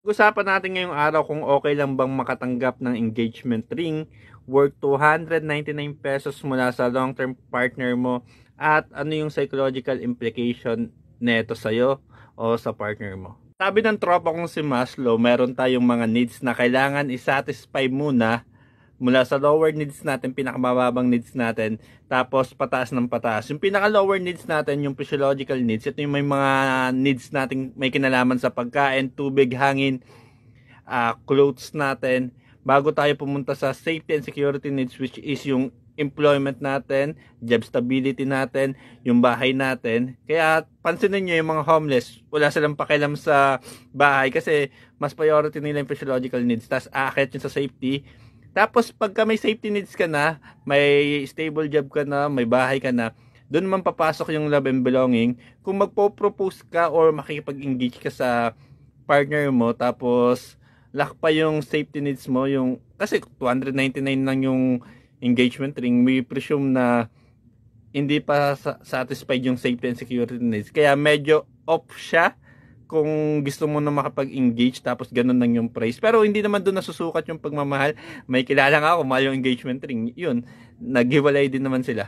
Usapan natin ngayong araw kung okay lang bang makatanggap ng engagement ring worth 299 pesos mula sa long-term partner mo at ano yung psychological implication neto sa'yo o sa partner mo. Sabi ng tropa kong si Maslow, meron tayong mga needs na kailangan i-satisfy muna mula sa lower needs natin, pinakamababang needs natin, tapos pataas ng pataas. Yung pinaka lower needs natin, yung physiological needs, ito yung may mga needs natin may kinalaman sa pagkain, tubig, hangin, clothes natin, bago tayo pumunta sa safety and security needs, which is yung employment natin, job stability natin, yung bahay natin. Kaya pansinin nyo yung mga homeless, wala silang pakialam sa bahay kasi mas priority nila yung physiological needs, tapos aakit yun sa safety. Tapos pagka may safety needs ka na, may stable job ka na, may bahay ka na, doon man papasok yung love and belonging. Kung magpo-propose ka or makikipag-engage ka sa partner mo, tapos lack pa yung safety needs mo, yung kasi 299 lang yung engagement ring, we presume na hindi pa satisfied yung safety and security needs. Kaya medyo off siya kung gusto mo na makapag-engage tapos ganun lang yung price. Pero hindi naman doon nasusukat yung pagmamahal. May kilala nga ako, mahal yung engagement ring. Yun, naghiwalay din naman sila.